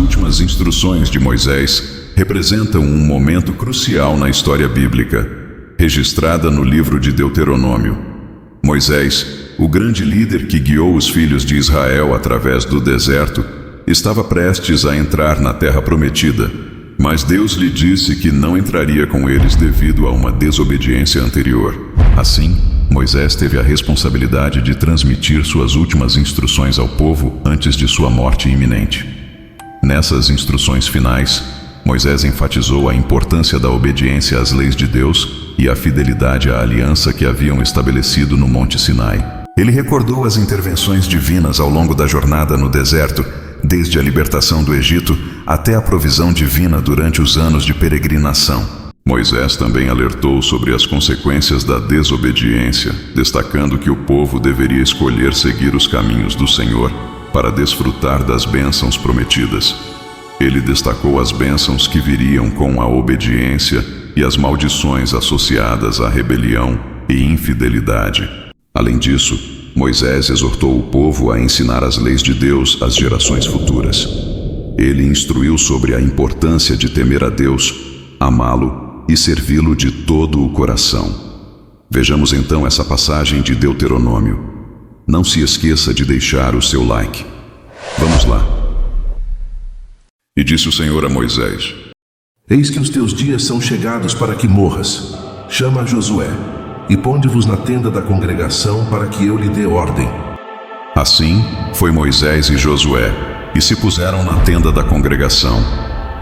últimas instruções de Moisés representam um momento crucial na história bíblica, registrada no livro de Deuteronômio. Moisés, o grande líder que guiou os filhos de Israel através do deserto, estava prestes a entrar na terra prometida, mas Deus lhe disse que não entraria com eles devido a uma desobediência anterior. Assim, Moisés teve a responsabilidade de transmitir suas últimas instruções ao povo antes de sua morte iminente. Nessas instruções finais, Moisés enfatizou a importância da obediência às leis de Deus e a fidelidade à aliança que haviam estabelecido no Monte Sinai. Ele recordou as intervenções divinas ao longo da jornada no deserto, desde a libertação do Egito até a provisão divina durante os anos de peregrinação. Moisés também alertou sobre as consequências da desobediência, destacando que o povo deveria escolher seguir os caminhos do Senhor para desfrutar das bênçãos prometidas. Ele destacou as bênçãos que viriam com a obediência e as maldições associadas à rebelião e infidelidade. Além disso, Moisés exortou o povo a ensinar as leis de Deus às gerações futuras. Ele instruiu sobre a importância de temer a Deus, amá-lo e servi-lo de todo o coração. Vejamos então essa passagem de Deuteronômio. Não se esqueça de deixar o seu like. Vamos lá. E disse o Senhor a Moisés: Eis que os teus dias são chegados para que morras. Chama a Josué, e ponde-vos na tenda da congregação para que eu lhe dê ordem. Assim foi Moisés e Josué, e se puseram na tenda da congregação.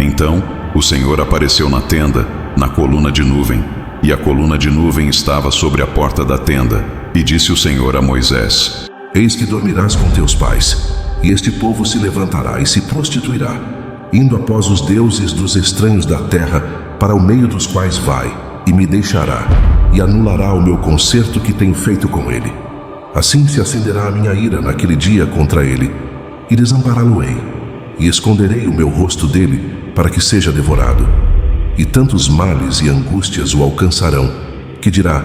Então o Senhor apareceu na tenda, na coluna de nuvem, e a coluna de nuvem estava sobre a porta da tenda. E disse o Senhor a Moisés: Eis que dormirás com teus pais, e este povo se levantará e se prostituirá, indo após os deuses dos estranhos da terra, para o meio dos quais vai, e me deixará, e anulará o meu concerto que tenho feito com ele. Assim se acenderá a minha ira naquele dia contra ele, e desampará-lo-ei, e esconderei o meu rosto dele, para que seja devorado. E tantos males e angústias o alcançarão, que dirá: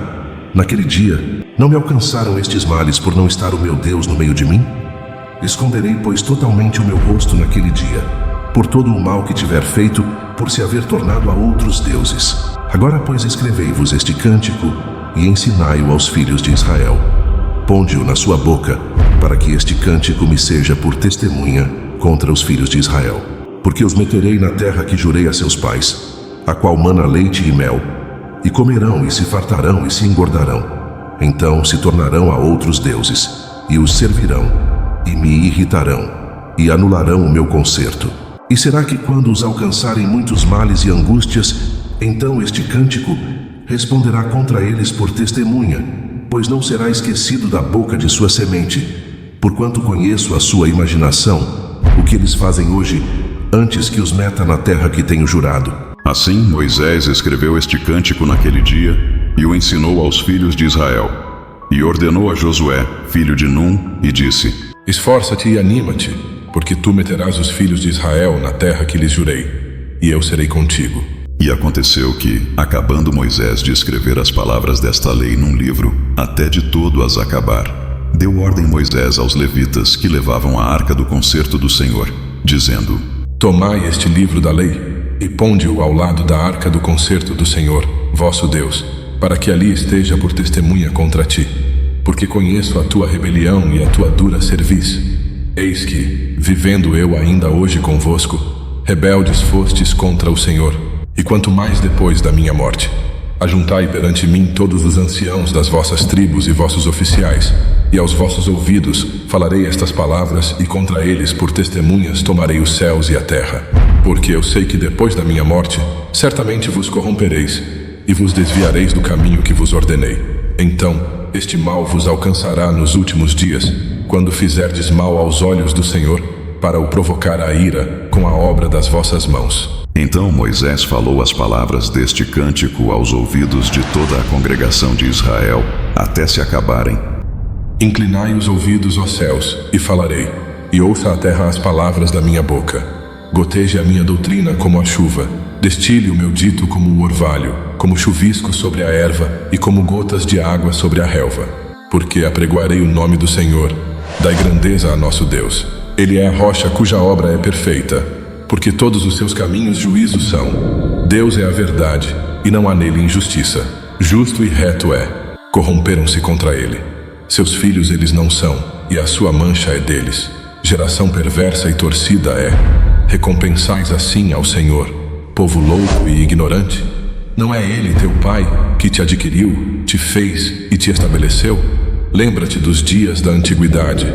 naquele dia, não me alcançaram estes males por não estar o meu Deus no meio de mim? Esconderei, pois, totalmente o meu rosto naquele dia, por todo o mal que tiver feito, por se haver tornado a outros deuses. Agora, pois, escrevei-vos este cântico e ensinai-o aos filhos de Israel. Ponde-o na sua boca, para que este cântico me seja por testemunha contra os filhos de Israel. Porque os meterei na terra que jurei a seus pais, a qual mana leite e mel, e comerão e se fartarão e se engordarão. Então se tornarão a outros deuses, e os servirão, e me irritarão, e anularão o meu concerto. E será que quando os alcançarem muitos males e angústias, então este cântico responderá contra eles por testemunha, pois não será esquecido da boca de sua semente, porquanto conheço a sua imaginação, o que eles fazem hoje, antes que os meta na terra que tenho jurado. Assim Moisés escreveu este cântico naquele dia e o ensinou aos filhos de Israel. E ordenou a Josué, filho de Num, e disse: Esforça-te e anima-te, porque tu meterás os filhos de Israel na terra que lhes jurei, e eu serei contigo. E aconteceu que, acabando Moisés de escrever as palavras desta lei num livro, até de todo as acabar, deu ordem Moisés aos levitas que levavam a arca do concerto do Senhor, dizendo: Tomai este livro da lei, e ponde-o ao lado da arca do concerto do Senhor, vosso Deus, para que ali esteja por testemunha contra ti, porque conheço a tua rebelião e a tua dura cerviz. Eis que, vivendo eu ainda hoje convosco, rebeldes fostes contra o Senhor, e quanto mais depois da minha morte. Ajuntai perante mim todos os anciãos das vossas tribos e vossos oficiais, e aos vossos ouvidos falarei estas palavras, e contra eles por testemunhas tomarei os céus e a terra. Porque eu sei que depois da minha morte, certamente vos corrompereis, e vos desviareis do caminho que vos ordenei. Então, este mal vos alcançará nos últimos dias, quando fizerdes mal aos olhos do Senhor, para o provocar a ira com a obra das vossas mãos. Então Moisés falou as palavras deste cântico aos ouvidos de toda a congregação de Israel, até se acabarem. Inclinai os ouvidos, ó céus, e falarei, e ouça a terra as palavras da minha boca. Goteje a minha doutrina como a chuva, destile o meu dito como o orvalho, como chuvisco sobre a erva e como gotas de água sobre a relva. Porque apregoarei o nome do Senhor, dai grandeza a nosso Deus. Ele é a rocha cuja obra é perfeita, porque todos os seus caminhos juízo são. Deus é a verdade, e não há nele injustiça. Justo e reto é. Corromperam-se contra ele. Seus filhos eles não são, e a sua mancha é deles. Geração perversa e torcida é. Recompensais assim ao Senhor, povo louco e ignorante? Não é ele, teu pai, que te adquiriu, te fez e te estabeleceu? Lembra-te dos dias da antiguidade.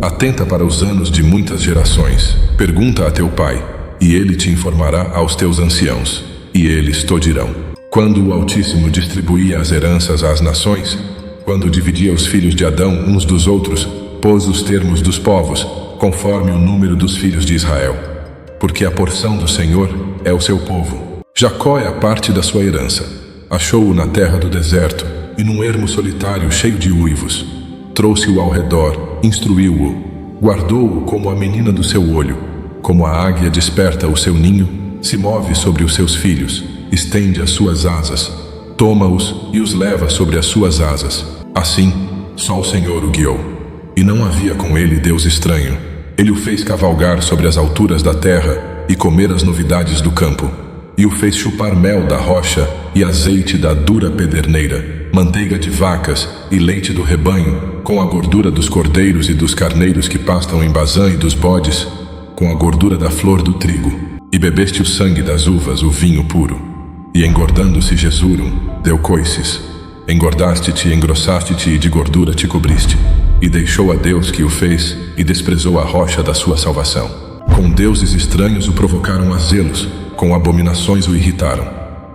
Atenta para os anos de muitas gerações. Pergunta a teu pai, e ele te informará aos teus anciãos, e eles te dirão. Quando o Altíssimo distribuía as heranças às nações, quando dividia os filhos de Adão uns dos outros, pôs os termos dos povos, conforme o número dos filhos de Israel. Porque a porção do Senhor é o seu povo. Jacó é a parte da sua herança. Achou-o na terra do deserto, e num ermo solitário cheio de uivos. Trouxe-o ao redor, instruiu-o, guardou-o como a menina do seu olho. Como a águia desperta o seu ninho, se move sobre os seus filhos, estende as suas asas, toma-os e os leva sobre as suas asas. Assim, só o Senhor o guiou. E não havia com ele Deus estranho. Ele o fez cavalgar sobre as alturas da terra e comer as novidades do campo. E o fez chupar mel da rocha e azeite da dura pederneira, manteiga de vacas e leite do rebanho, com a gordura dos cordeiros e dos carneiros que pastam em Bazã e dos bodes, com a gordura da flor do trigo. E bebeste o sangue das uvas, o vinho puro. E engordando-se Jesurum, deu coices. Engordaste-te, engrossaste-te e de gordura te cobriste. E deixou a Deus que o fez e desprezou a rocha da sua salvação. Com deuses estranhos o provocaram a zelos, com abominações o irritaram.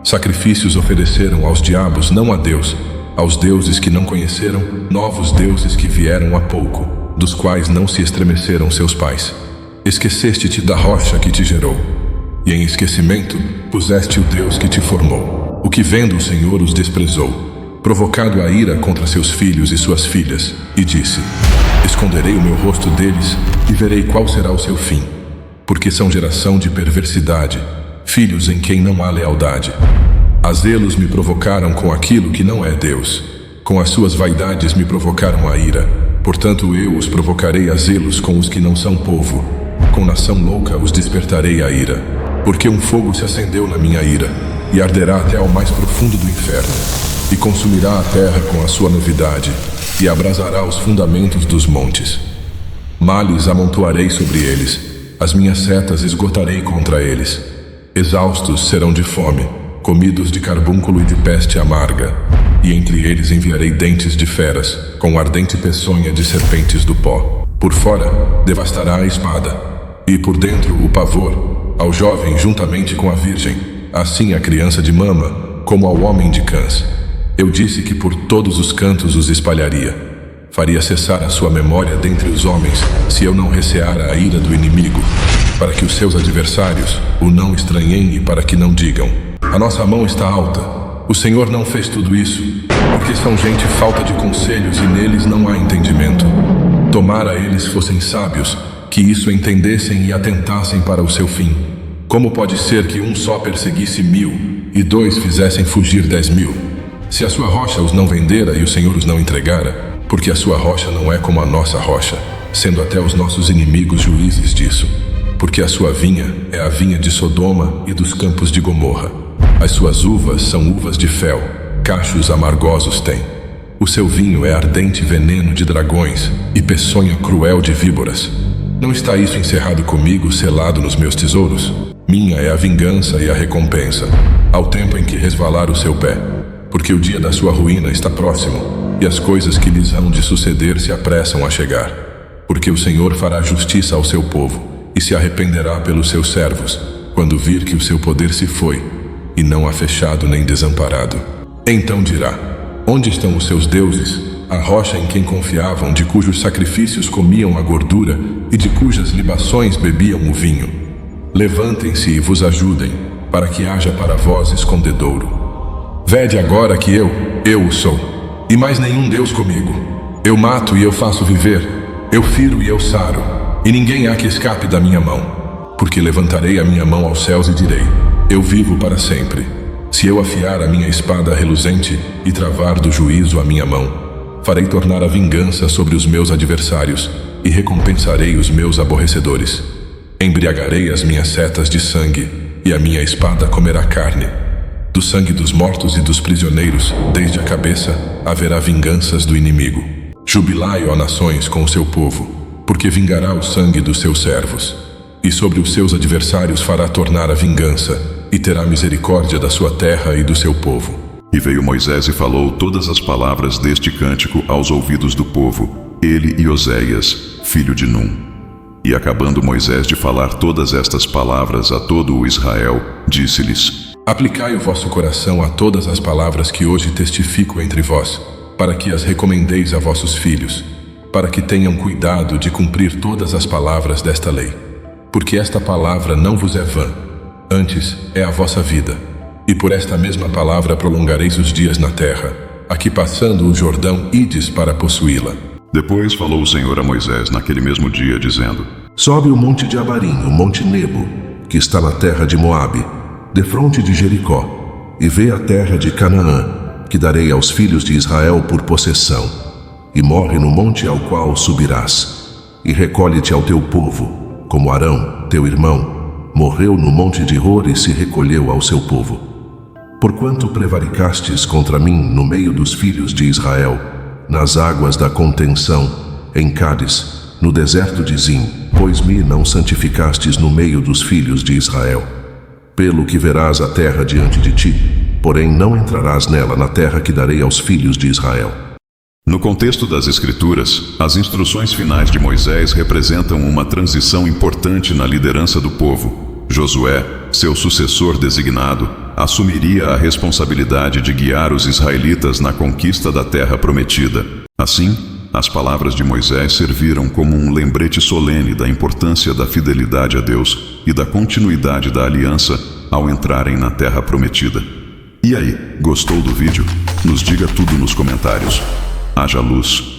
Sacrifícios ofereceram aos diabos, não a Deus, aos deuses que não conheceram, novos deuses que vieram há pouco, dos quais não se estremeceram seus pais. Esqueceste-te da rocha que te gerou, e em esquecimento puseste o Deus que te formou. O que vendo o Senhor os desprezou, provocado a ira contra seus filhos e suas filhas, e disse: esconderei o meu rosto deles e verei qual será o seu fim, porque são geração de perversidade, filhos em quem não há lealdade. A zelos me provocaram com aquilo que não é Deus, com as suas vaidades me provocaram a ira. Portanto eu os provocarei a zelos com os que não são povo, com nação louca os despertarei a ira. Porque um fogo se acendeu na minha ira, e arderá até ao mais profundo do inferno, e consumirá a terra com a sua novidade, e abrasará os fundamentos dos montes. Males amontoarei sobre eles, as minhas setas esgotarei contra eles. Exaustos serão de fome, comidos de carbúnculo e de peste amarga, e entre eles enviarei dentes de feras, com ardente peçonha de serpentes do pó. Por fora devastará a espada, e por dentro o pavor, ao jovem juntamente com a virgem, assim a criança de mama, como ao homem de cãs. Eu disse que por todos os cantos os espalharia. Faria cessar a sua memória dentre os homens, se eu não receara a ira do inimigo, para que os seus adversários o não estranhem e para que não digam: a nossa mão está alta, o Senhor não fez tudo isso, porque são gente falta de conselhos e neles não há entendimento. Tomara eles fossem sábios, que isso entendessem e atentassem para o seu fim. Como pode ser que um só perseguisse 1000 e 2 fizessem fugir 10.000? Se a sua rocha os não vendera e o Senhor os não entregara, porque a sua rocha não é como a nossa rocha, sendo até os nossos inimigos juízes disso. Porque a sua vinha é a vinha de Sodoma e dos campos de Gomorra. As suas uvas são uvas de fel, cachos amargosos tem. O seu vinho é ardente veneno de dragões e peçonha cruel de víboras. Não está isso encerrado comigo, selado nos meus tesouros? Minha é a vingança e a recompensa, ao tempo em que resvalar o seu pé. Porque o dia da sua ruína está próximo, e as coisas que lhes hão de suceder se apressam a chegar. Porque o Senhor fará justiça ao seu povo, e se arrependerá pelos seus servos, quando vir que o seu poder se foi, e não há fechado nem desamparado. Então dirá: onde estão os seus deuses, a rocha em quem confiavam, de cujos sacrifícios comiam a gordura, e de cujas libações bebiam o vinho? Levantem-se e vos ajudem, para que haja para vós escondedouro. Vede agora que eu o sou, e mais nenhum Deus comigo. Eu mato e eu faço viver, eu firo e eu saro, e ninguém há que escape da minha mão. Porque levantarei a minha mão aos céus e direi: eu vivo para sempre. Se eu afiar a minha espada reluzente e travar do juízo a minha mão, farei tornar a vingança sobre os meus adversários, e recompensarei os meus aborrecedores. Embriagarei as minhas setas de sangue, e a minha espada comerá carne. Do sangue dos mortos e dos prisioneiros, desde a cabeça, haverá vinganças do inimigo. Jubilai, ó nações, com o seu povo, porque vingará o sangue dos seus servos. E sobre os seus adversários fará tornar a vingança, e terá misericórdia da sua terra e do seu povo. E veio Moisés e falou todas as palavras deste cântico aos ouvidos do povo, ele e Oséias, filho de Num. E acabando Moisés de falar todas estas palavras a todo o Israel, disse-lhes: Aplicai o vosso coração a todas as palavras que hoje testifico entre vós, para que as recomendeis a vossos filhos, para que tenham cuidado de cumprir todas as palavras desta lei. Porque esta palavra não vos é vã, antes é a vossa vida. E por esta mesma palavra prolongareis os dias na terra, a que passando o Jordão ides para possuí-la. Depois falou o Senhor a Moisés naquele mesmo dia, dizendo: Sobe o monte de Abarim, o monte Nebo, que está na terra de Moabe, defronte de Jericó, e vê a terra de Canaã, que darei aos filhos de Israel por possessão. E morre no monte ao qual subirás, e recolhe-te ao teu povo, como Arão, teu irmão, morreu no monte de Hor e se recolheu ao seu povo. Porquanto prevaricastes contra mim no meio dos filhos de Israel, nas águas da contenção, em Cádiz, no deserto de Zim, pois me não santificastes no meio dos filhos de Israel. Pelo que verás a terra diante de ti, porém não entrarás nela na terra que darei aos filhos de Israel. No contexto das Escrituras, as instruções finais de Moisés representam uma transição importante na liderança do povo. Josué, seu sucessor designado, assumiria a responsabilidade de guiar os israelitas na conquista da terra prometida. Assim, as palavras de Moisés serviram como um lembrete solene da importância da fidelidade a Deus e da continuidade da aliança ao entrarem na terra prometida. E aí, gostou do vídeo? Nos diga tudo nos comentários. Haja luz.